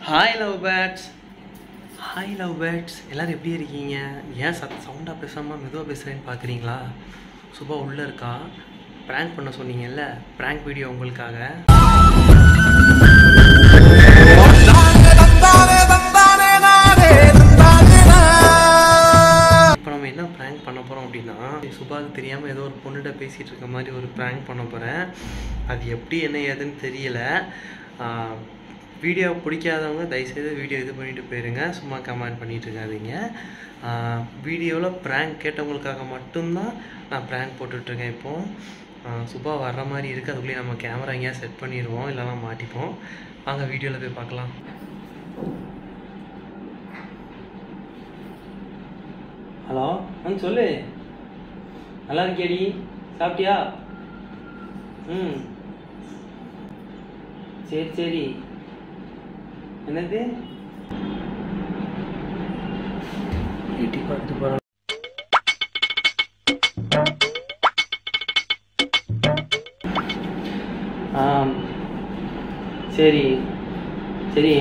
Hi love birds, hi love birds, எல்லோரும் எப்படி இருக்கீங்க? ஏன் சவுண்டாக பேசாமல் மெதுவாக பேசுகிறேன்னு பார்க்குறீங்களா? சுபா உள்ளே இருக்கா. ப்ராங்க் பண்ண சொன்னீங்கல்ல, ப்ராங்க் வீடியோ உங்களுக்காக. இப்போ நம்ம என்ன ப்ராங்க் பண்ண போகிறோம் அப்படின்னா, சுபாவுக்கு தெரியாமல் ஏதோ ஒரு பொண்ணுகிட்ட பேசிகிட்டு இருக்க மாதிரி ஒரு ப்ராங்க் பண்ண போகிறேன். அது எப்படி என்ன ஏதுன்னு தெரியல. வீடியோ பிடிக்காதவங்க தயவுசெய்து வீடியோ இது பண்ணிட்டு போயிருங்க, சும்மா கமெண்ட் பண்ணிட்டு இருக்காதீங்க. வீடியோவில் ப்ராங்க் கேட்டவங்களுக்காக மட்டும்தான் நான் ப்ராங்க் போட்டுட்ருக்கேன். இப்போது சுபா வர்ற மாதிரி இருக்குது, அதுக்குள்ளேயே நம்ம கேமரா எங்கேயா செட் பண்ணிடுவோம், இல்லைனா மாட்டிப்போம். வாங்க வீடியோவில் போய் பார்க்கலாம். ஹலோ, சொல்லு. நல்லா இருக்கியாடி? சாப்பிட்டியா? சரி சரி. என்னது எட்டி பார்த்து போகிறோம். சரி சரி,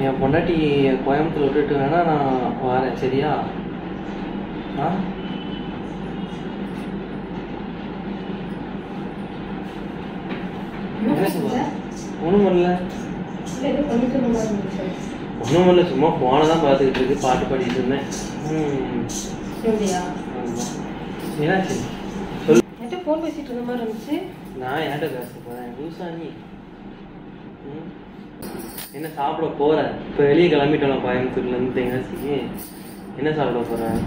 என் பொண்டாட்டி கோயம்புத்தூர் விட்டுட்டு வேணா நான் வரேன், சரியா? ஒன்றும் பண்ணல, ஒன்றும் பண்ணல, சும்மா ஃபோனை தான் பார்த்துக்கிட்டு இருக்கு, பாட்டு பாடிட்டு இருந்தேன். என்னாச்சு சொல்லு. ஃபோன் பேசிட்டு இருந்த மாதிரி இருந்துச்சு. நான் யார்கிட்ட பேச போகிறேன்? லூசா நீ? என்ன சாப்பிட போகிறேன்? இப்போ வெளியே கிளம்பிட்டோம் கோயம்புத்தூர்லேருந்து தெங்காசிக்கு. என்ன சாப்பிட போகிறேன்?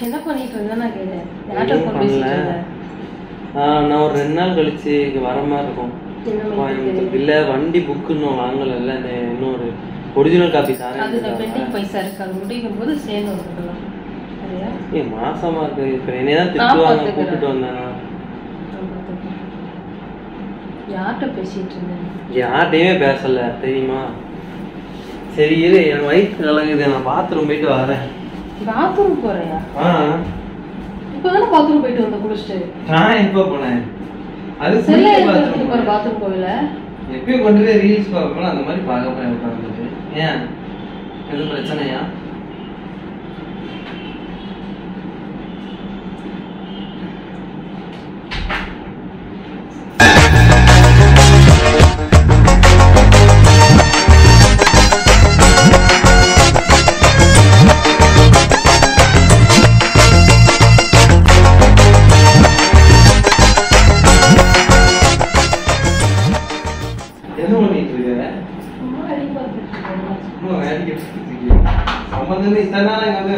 என்ன பண்ணிட்டு இருந்தேன் நான் கேட்டேன். நான் ஒரு 2 நாள் கழிச்சு இங்கே வர மாதிரி இருக்கும் கோயம்புத்தூர். இல்லை, வண்டி புக்கு இன்னும் வாங்கலை. இந்த இன்னொரு ஒரிஜினல் காப்பி தரேன். பைசா இருக்காது முடிக்கும் போது சேர்ந்து வந்துடலாம். மாசமா இருக்கு. இப்போ என்னதான் திட்டுவாங்க கூப்பிட்டு வந்தேன். யார்கிட்ட பேசிட்டு இருந்தேன்? யார்கிட்டயுமே பேசல, தெரியுமா? சரி இரு, என் வயிற்று கலங்குது, நான் பாத்ரூம் போயிட்டு வரேன். பாத்ரூம் போறியா? இப்பதானே பாத்ரூம் போயிட்டு வந்த குளிச்சுட்டு. நான் எப்ப போனேன்? அது பாத்ரூம் போகல. எப்பயும் கொண்டு போய் ரீல்ஸ் பார்க்கணும், அந்த மாதிரி பார்க்க போறேன் உட்காந்துட்டு. ஏன் எதுவும் பிரச்சனையா?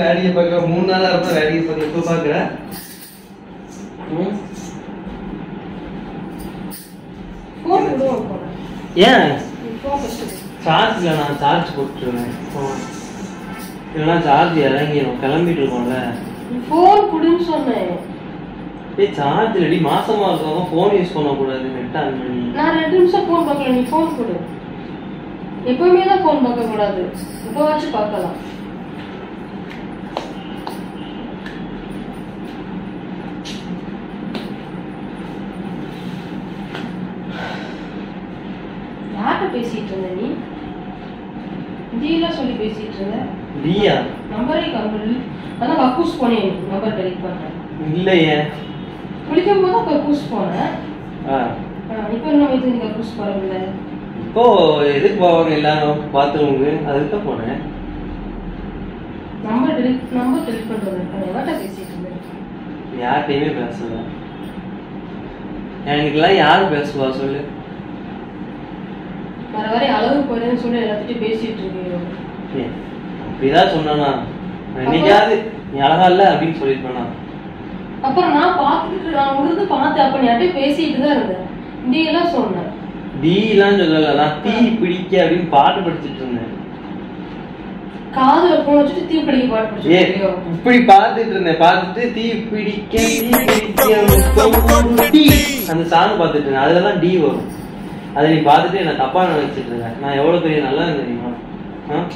வேடிக்கை பார்க்க 3 நாளா இருப்ப வேடிக்கை பார்க்க எப்ப பாக்குற? ஏன் சார்ஜ் இல்ல, நான் சார்ஜ் போட்டுருவேன். இல்லைன்னா சார்ஜ் இறங்கிடும், கிளம்பிட்டு இருக்கோம்ல. போன் குடுன்னு சொன்னேன். சார்ஜ் இல்லடி, மாசமா இருக்கவங்க போன் யூஸ் பண்ண கூடாது, நெட் ஆன் பண்ணி. நான் 2 நிமிஷம் போன் பார்க்கல, நீ போன் கொடு. எப்பவுமே தான் போன் பார்க்க கூடாது, இப்போ வச்சு பார்க்கலாம். யார்கிட்ட பேசிட்டு இருந்த நீ? டீலாம் சொல்லி பேசிட்டு இருந்த. டீயா? நம்பரே கம்பெனி அதான் கக்கூஸ் போனேன், நம்பர் டெலிட் பண்ணேன். இல்லையே, குளிக்கும் போது கக்கூஸ் போனேன். இப்போ என்ன வயசு நீ கக்கூஸ் போறதில்ல? இப்போ எதுக்கு போவாங்க எல்லாரும் பாத்ரூமுக்கு, அதுக்கு தான் போனேன். நம்பர் டெலிட் பண்றது. யார்கிட்ட பேசிட்டு இருந்த? யார்கிட்டயுமே பேசல. எனக்குலாம் யார் பேசுவா சொல்லு? வர வரை அளவு போயிடுன்னு சொல்லி எல்லாத்திட்டையும் பேசிட்டு இருக்கீங்க. அப்படிதான் சொன்னா என்னைக்காவது நீ அழகா இல்ல அப்படின்னு சொல்லிருப்பேனா? அப்புறம் நான் பார்த்துட்டு நான் உழுது பார்த்தேன், அப்ப நீ யார்கிட்டயும் பேசிட்டு தான் இருந்தேன். நீ எல்லாம் சொன்ன. டீ எல்லாம் சொல்லல, நான் தீ பிடிக்க அப்படின்னு பாட்டு படிச்சுட்டு இருந்தேன். காதுல போன் வச்சுட்டு தீ பிடிக்க பாட்டு படிச்சிருக்கியோ? இப்படி பார்த்துட்டு இருந்தேன், பார்த்துட்டு தீ பிடிக்க அந்த சாங் பார்த்துட்டு இருந்தேன். அதுலதான் டி வரும். அதை நீ பார்த்துட்டு என்ன தப்பா நினைச்சிட்டு இருக்க. நான் எவ்வளவு பெரிய நல்லா தெரியுமா?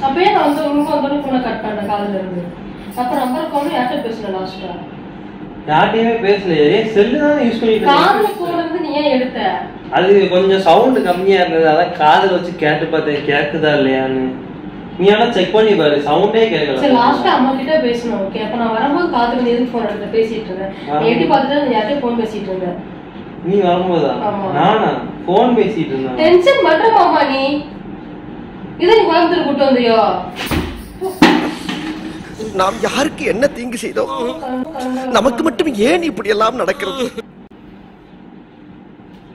அப்பயே நான் வந்து உங்களுக்கு போன கட் பண்ண காதுல இருந்து. அப்ப நம்பர் கால் யார்கிட்ட பேசுன லாஸ்டா? யார்ட்டையுமே பேசலையே, செல்லு தான் யூஸ் பண்ணிட்டு காதுல போன் வந்து நீ ஏன் எடுத்த? அது கொஞ்சம் சவுண்ட் கம்மியா இருந்தது, அதான் காதுல வச்சு கேட்டு பார்த்தேன் கேக்குதா இல்லையான்னு. நீ ஆனா செக் பண்ணி பாரு, சவுண்டே கேட்கல. சரி லாஸ்டா அம்மா கிட்ட பேசணும். ஓகே, அப்ப நான் வரும்போது காத்து வந்து எதுக்கு ஃபோன் எடுத்து பேசிட்டு இருந்தேன். எட்டி பார்த்துட்டு யார்கிட்ட ஃபோன் பேசிட்டு இருந்தேன். நீ வரும்போதா? நானா ஃபோன் பேசிட்டு இருந்தேன். டென்ஷன் பண்ற மாமா நீ. இத நீ கோயம்புத்தூர் கூட்டு வந்தியோ? நாம் யாருக்கு என்ன தீங்கு செய்தோம்? நமக்கு மட்டும் ஏன் இப்படி எல்லாம் நடக்கிறது?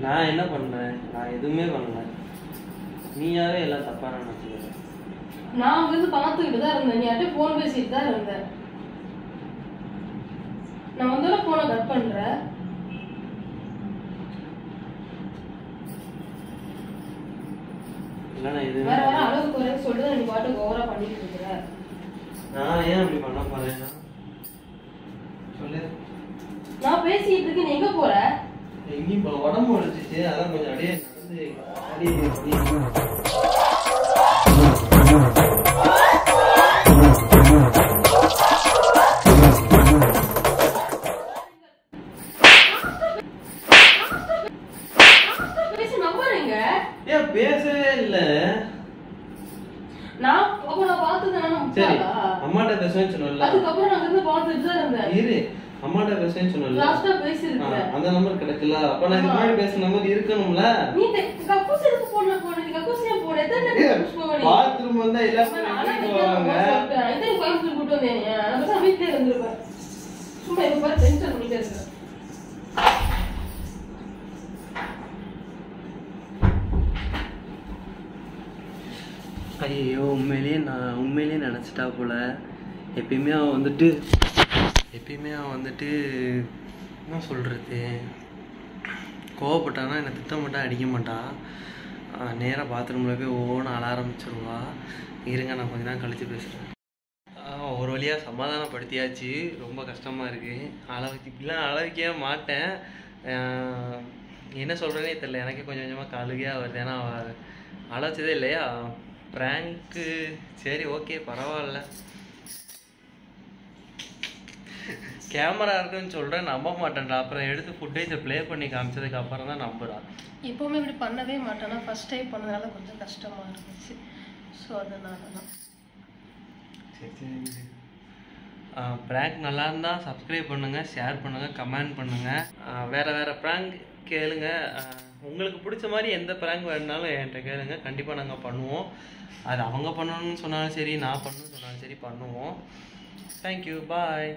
நான் என்ன பண்ணேன்? நான் எதுவுமே பண்ணல. நீயாவே எல்லாம் தப்பா நினைச்சுக்கிற. நான் வந்து பார்த்துக்கிட்டு தான் இருந்தேன். நீ யார்கிட்ட ஃபோன் பேசிட்டு தான் இருந்தேன். நான் வந்தோட ஃபோனை கட் பண்றேன். இல்லனா இது வேற வேற அளவுக்கு குறை சொல்லிட்டு நீ பாட்டு ஓவரா பண்ணிட்டு இருக்கற. நான் ஏன் அப்படி பண்ண போறேன்னா சொல்லு. நான் பேசிட்டு இருக்கேன், நீ எங்க போற? எங்கேயும் இப்போ உடம்பு உடைச்சிச்சு, அதான் கொஞ்சம் அப்படியே நடந்து பேசவே இல்ல. நான் அப்ப நான் பார்த்தது சரி, அம்மாட்ட பேசுவேன்னு சொன்னல. அதுக்கப்புறம் நான் வந்து பார்த்துட்டு தான் இருந்தேன். இரு, அம்மாட்ட பேசுவேன்னு சொன்னல. லாஸ்டா பேசிருக்கேன். அந்த நம்பர் கிடைக்கல. அப்ப நான் இதுக்கு முன்னாடி பேசின நம்பர் இருக்கணும்ல. நீ கக்கூஸ் எதுக்கு போன நீ கக்கூஸ் ஏன் போன? எத்தனை கக்கூஸ் போவனே? பாத்ரூம் வந்தா எல்லாரும் வராங்க. இதை கோயம்புத்தூர் கூட்டு வந்தேன். நான் பேசாம வீட்லயே இருந்திருப்பேன். சும்மா இப்ப பாரு டென்ஷன் பண்ணிட்டே இருக்கேன். ஐயோ, உண்மையிலேயே நினச்சிட்டா போல. எப்பயுமே அவன் வந்துட்டு என்ன சொல்கிறது, கோவப்பட்டானா என்னை திட்ட மாட்டா, அடிக்க மாட்டான். நேராக பாத்ரூமில் போய் ஒவ்வொன்று அழ ஆரம்பிச்சிருவா. இருங்க, நான் கொஞ்ச நேரம் கழித்து பேசுகிறேன். ஒரு வழியாக சமாதானப்படுத்தியாச்சு. ரொம்ப கஷ்டமாக இருக்குது. இப்படிலாம் அழ வைக்கவே மாட்டேன். என்ன சொல்கிறேனே தெரியல. எனக்கே கொஞ்சம் கொஞ்சமாக கழுகையாக வருது. ஏன்னா அழ வச்சதே இல்லையா. ப்ராங்க்கு சரி, ஓகே, பரவாயில்ல. கேமரா இருக்குன்னு சொல்கிறேன், நம்ப மாட்டேன்டா. அப்புறம் எடுத்து ஃபுட்டேஜை ப்ளே பண்ணி காமிச்சதுக்கு அப்புறம் தான் நம்புறான். எப்போவுமே இப்படி பண்ணவே மாட்டேன்னா ஃபர்ஸ்ட் டைம் பண்ணதுனால கொஞ்சம் கஷ்டமாக இருந்துச்சு. ஸோ அதனால தான். சரி, ப்ராங்க் நல்லா இருந்தால் சப்ஸ்கிரைப் பண்ணுங்கள், ஷேர் பண்ணுங்கள், கமெண்ட் பண்ணுங்கள். வேறு ப்ராங்க் கேளுங்க. உங்களுக்கு பிடிச்ச மாதிரி எந்த ப்ராங்க் வேணுனாலும் என்கிட்ட கேளுங்க. கண்டிப்பாக நாங்கள் பண்ணுவோம். அது அவங்க பண்ணணும்னு சொன்னாலும் சரி, நான் பண்ணணும்னு சொன்னாலும் சரி பண்ணுவோம். தேங்க்யூ, பாய்.